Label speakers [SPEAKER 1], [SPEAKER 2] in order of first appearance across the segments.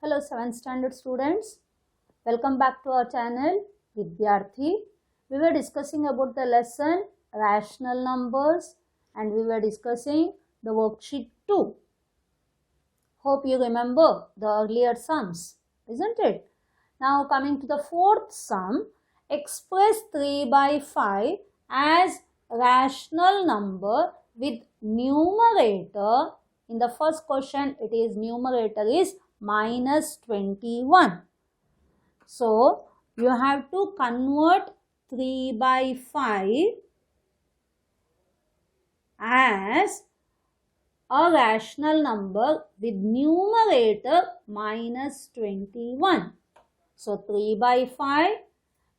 [SPEAKER 1] Hello 7th standard students, welcome back to our channel Vidyarthi. We were discussing about the lesson rational numbers and we were discussing the worksheet 2. Hope you remember the earlier sums, isn't it? Now coming to the fourth sum, express 3 by 5 as rational number with numerator. In the first question, it is numerator is minus 21. So, you have to convert 3 by 5 as a rational number with numerator minus 21. So, 3 by 5,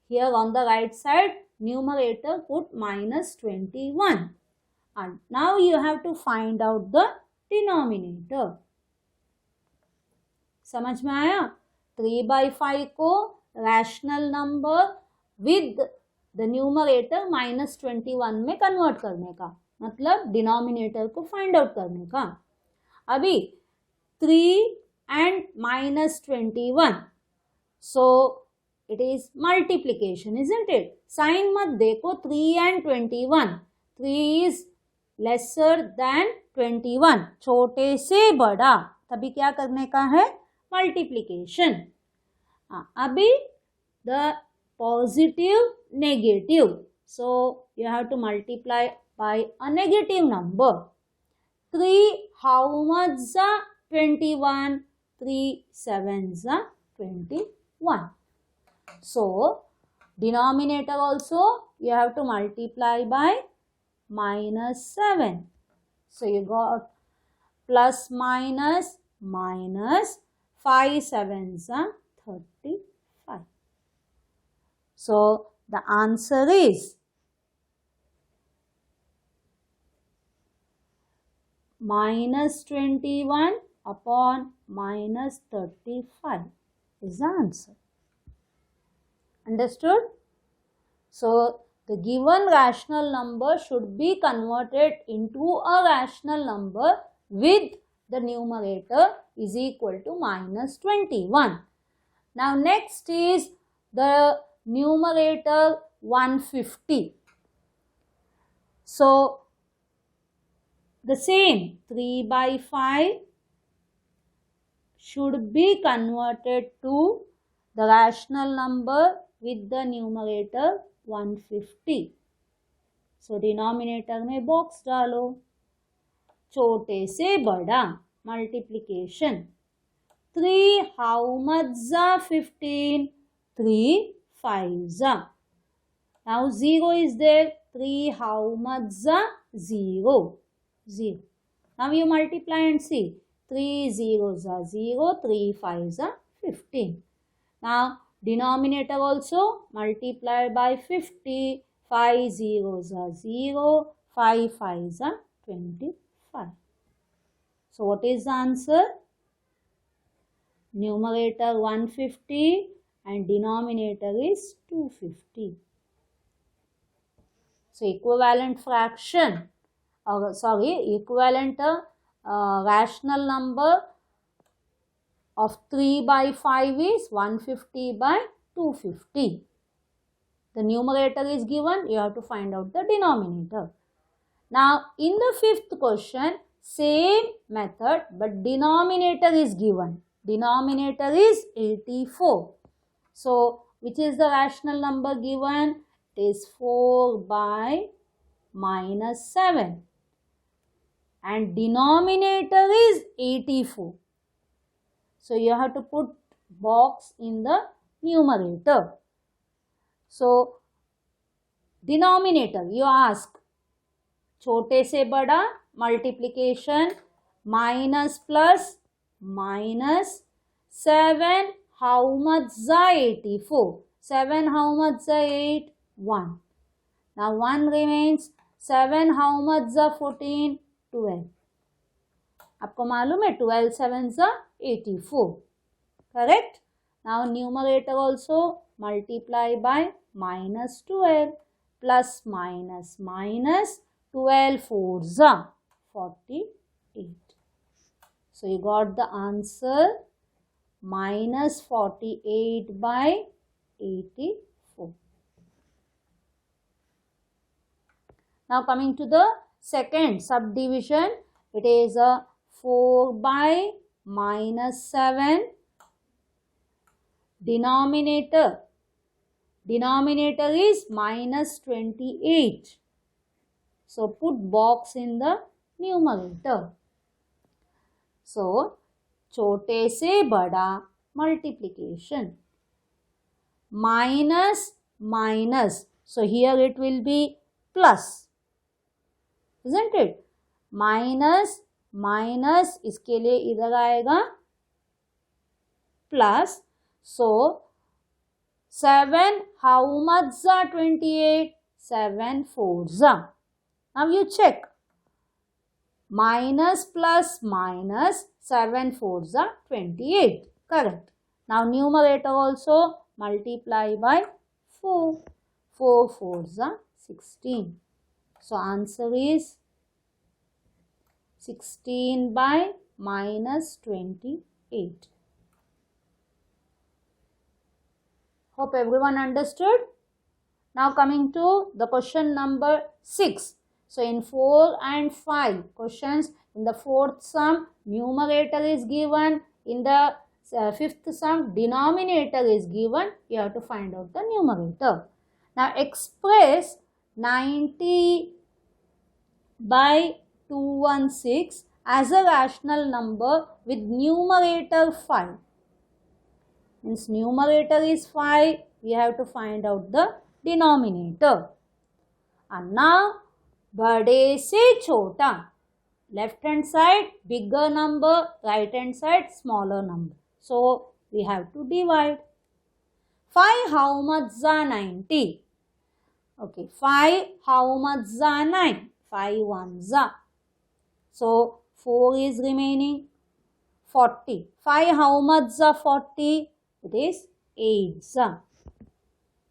[SPEAKER 1] here on the right side, numerator put minus 21. And now you have to find out the denominator. समझ में आया? 3 by 5 को rational number with the numerator minus 21 में convert करने का, मतलब denominator को find out करने का. अभी 3 and minus 21, so it is multiplication, isn't it? Sign मत देखो 3 and 21. 3 is lesser than 21, छोटे से बड़ा, तभी क्या करने का है? Multiplication. अभी the positive negative, so you have to multiply by a negative number. 3 how much are 21? 3 sevens are 21. So denominator also you have to multiply by minus 7. So you got plus minus minus 5 sevens are 35. So the answer is minus 21 upon minus 35 is the answer. Understood? So the given rational number should be converted into a rational number with the numerator is equal to minus 21. Now next is the numerator 150. So the same 3 by 5 should be converted to the rational number with the numerator 150. So denominator में box डालो, छोटे से बड़ा, multiplication. 3 how much are 15? 3 5s are. Now 0 is there. 3 how much are 0? 0. Now you multiply and see. 3 zeros are 0. 3 5s are 15. Now denominator also multiply by 50. 5 zeros are 0. 5 5s are 25. So what is the answer? Numerator 150 and denominator is 250. So equivalent fraction, equivalent rational number of 3 by 5 is 150 by 250. The numerator is given, you have to find out the denominator. Now in the fifth question, same method but denominator is given. Denominator is 84. So which is the rational number given? It is 4 by minus 7. And denominator is 84. So you have to put box in the numerator. So denominator you ask, छोटे से बड़ा, multiplication, minus plus minus 7 how much are 84? 7 how much are 8? 1. Now 1 remains. 7 how much are 14? 12. आपको मालूम है 12 sevens are 84. Correct? Now numerator also multiply by minus 12 plus minus minus 12 fours are 48. So you got the answer minus 48 by 84. Now coming to the second subdivision, it is a 4 by minus 7. Denominator is minus 28. So put box in the numerator. So छोटे से बड़ा multiplication. Minus minus. So here it will be plus. Isn't it? Minus minus इसके लिए इधर आएगा plus. So 7 how much are 28? 7 fours are. Now you check. Minus plus minus 7 fours are 28. Correct. Now numerator also multiply by 4. 4 fours are 16. So answer is 16 by minus 28. Hope everyone understood. Now coming to the question number 6. So in 4 and 5 questions, in the fourth sum, numerator is given. In the fifth sum, denominator is given. You have to find out the numerator. Now express 90 by 216 as a rational number with numerator 5. Means numerator is 5. We have to find out the denominator. And now बड़े से छोटा, left hand side bigger number, right hand side smaller number. So we have to divide. 5 how much are 90? Okay, 5 how much are 9? 5 ones are. So 4 is remaining. 40. 5 how much are 40? It is 8.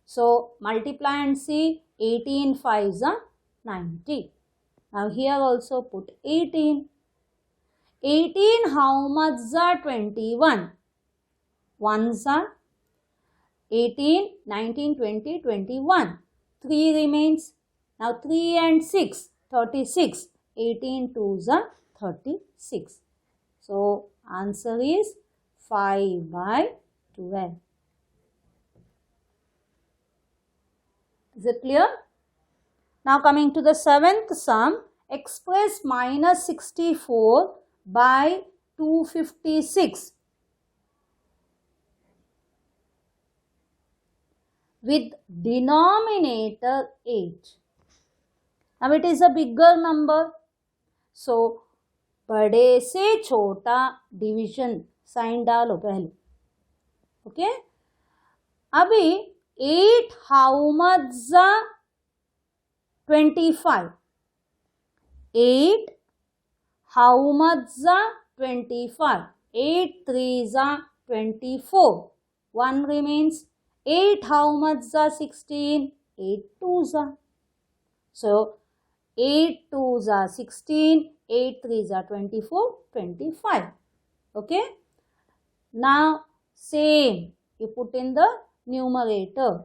[SPEAKER 1] So multiply and see. 18 5s are 90. Now here also put 18. 18 how much are 21? Ones are 18, 19, 20, 21. 3 remains. Now 3 and 6, 36. 18 twos are 36. So answer is 5 by 12. Is it clear? Now coming to the seventh sum, express minus 64 by 256 with denominator 8. Now it is a bigger number. So बड़े से छोटा division sign डालो पहले. Okay, अभी 8 how much 25. 8 how much 25. 8 3s are 24. 1 remains. 8 how much 16. 8 2s are. So 8 2s are 16. 8 3s are 24. 25. Okay. Now same. You put in the numerator.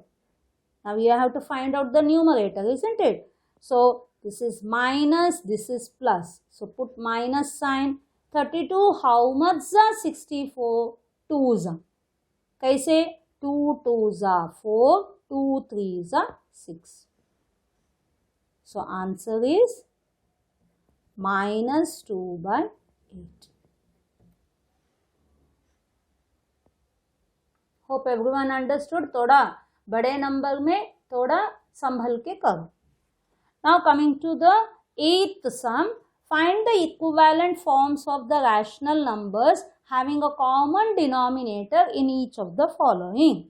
[SPEAKER 1] Now you have to find out the numerator, isn't it? So this is minus, this is plus. So put minus sign. 32 how much 64? 2s are. कैसे? 2 2s are 4. 2 3s are 6. So answer is minus 2 by 8. Hope everyone understood. थोड़ा बड़े number में थोड़ा संभल के करो. Now coming to the eighth sum, find the equivalent forms of the rational numbers having a common denominator in each of the following.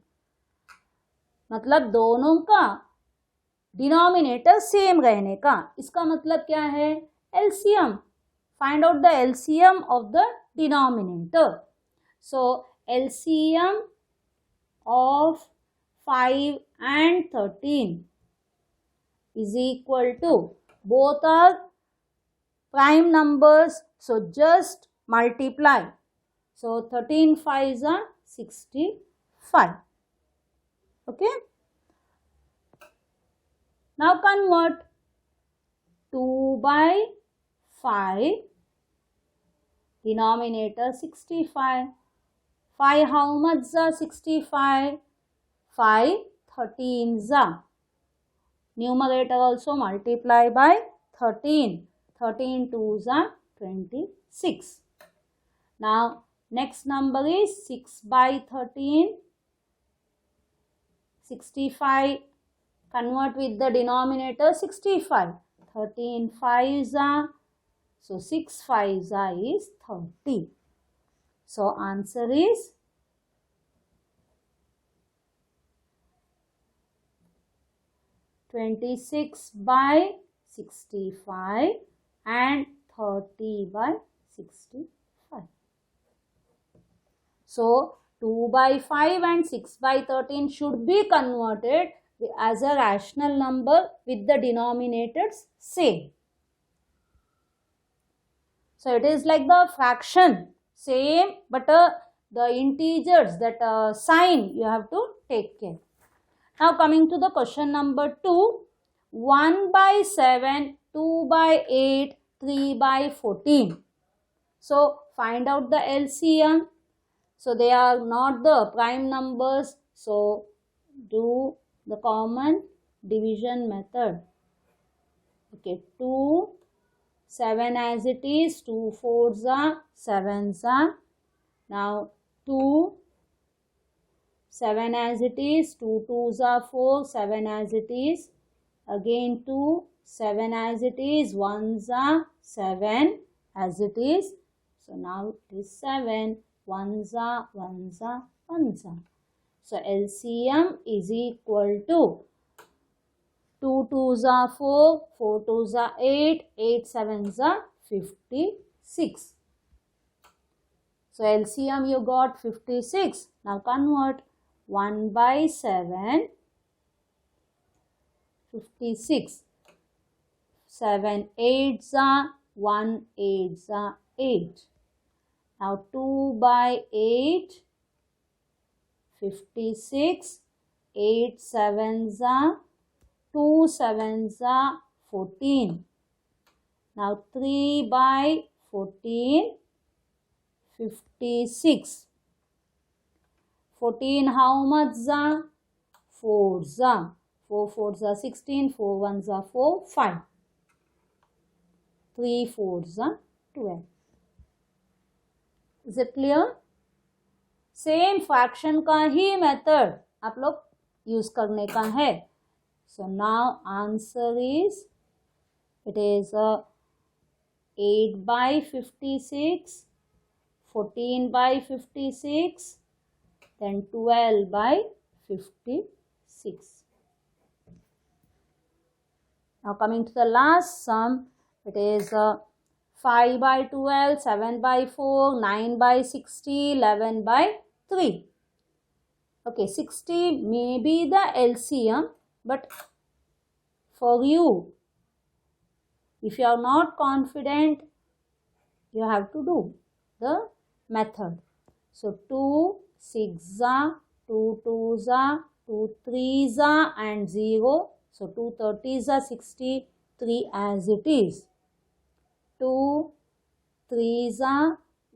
[SPEAKER 1] मतलब दोनों का denominator same रहने का. इसका मतलब क्या है? LCM. Find out the LCM of the denominator. So LCM of 5 and 13 is equal to, both are prime numbers, so just multiply. So 13 5s are 65. Okay. Now convert 2 by 5, denominator 65. 5 how much are 65? 5 13s are. Numerator also multiply by 13. 13 2s are 26. Now next number is 6 by 13. 65. Convert with the denominator 65. 13 5s are. So 6 5s are is 30. So answer is 26 by 65 and 30 by 65. So 2 by 5 and 6 by 13 should be converted as a rational number with the denominators same. So it is like the fraction same, but the integers, that sign you have to take care. Now coming to the question number 2, 1 by 7, 2 by 8, 3 by 14. So find out the LCM. So they are not the prime numbers. So do the common division method. Okay, 2, 7 as it is, 2 4s are, 7s are. Now 2, 7 as it is, 2 2s are 4, 7 as it is. Again 2, 7 as it is, 1s are, 7 as it is. So now it is 7, 1s are, 1s are, 1s are. So LCM is equal to 2 2s are 4, 4 2s are 8, 8 7s are 56. So LCM you got 56. Now convert 1 by 7, 56. 7 8s are, 1 8s are 8. Now 2 by 8, 56. 8 7s are, 2 7s are 14. Now 3 by 14, 56. 14 how much are? 4s are. 4 4s are 16, 4 1s are 4, 5. 3 4s are 12. Is it clear? Same fraction का ही method आप लोग use करने का है. So now answer is, it is 8 by 56, 14 by 56, then 12 by 56. Now coming to the last sum, it is 5 by 12, 7 by 4, 9 by 60, 11 by 3. Okay, 60 may be the LCM, but for you, if you are not confident, you have to do the method. So 2 6s, 2 2s, 2 3s and 0. So 2 30s, 63 as it is. 2 3s,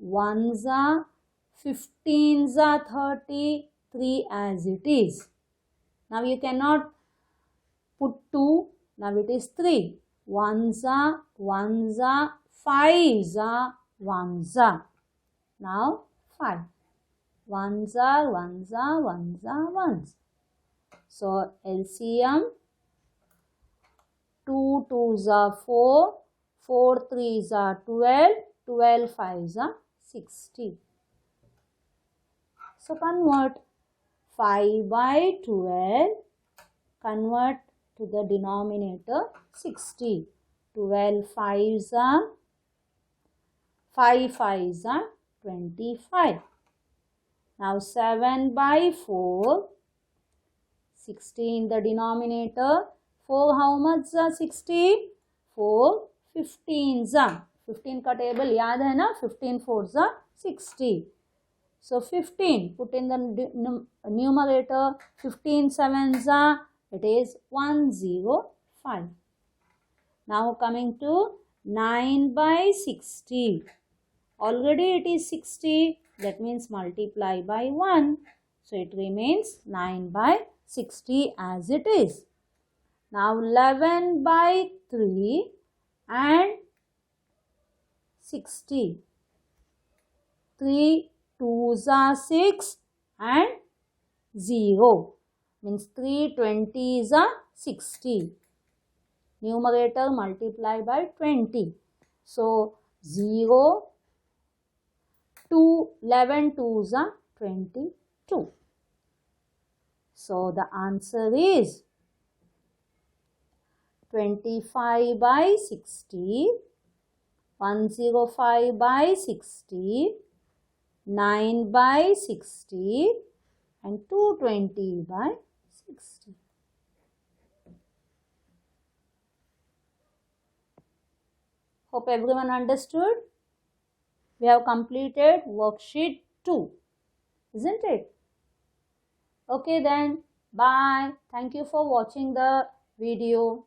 [SPEAKER 1] 1s, 15s, 30, 3 as it is. Now you cannot put 2. Now it is 3. 1s, 1s, 5s, 1s. Now 5. 1s, 1s, 1s, 1s. So LCM 2 2s are 4, 4 3s are 12, 12 5s are 60. So convert 5 by 12, convert to the denominator 60. 12 5s are, 5 5s are 25. Now 7 by 4, 60 in the denominator. 4 how much are 60? 4 15s are. 15 का table याद है ना? 15 4s are 60. So 15, put in the numerator, 15 sevens are, it is 105. Now coming to 9 by 60. Already it is 60, that means multiply by 1. So it remains 9 by 60 as it is. Now 11 by 3 and 60. 3 2s are 6 and 0. Means 3 20s are 60. Numerator multiply by 20. So 0, 2, 11 2s are 22. So the answer is 25 by 60, 105 by 60, 9 by 60 and 220 by 60. Hope everyone understood. We have completed worksheet 2, isn't it? Okay then, bye. Thank you for watching the video.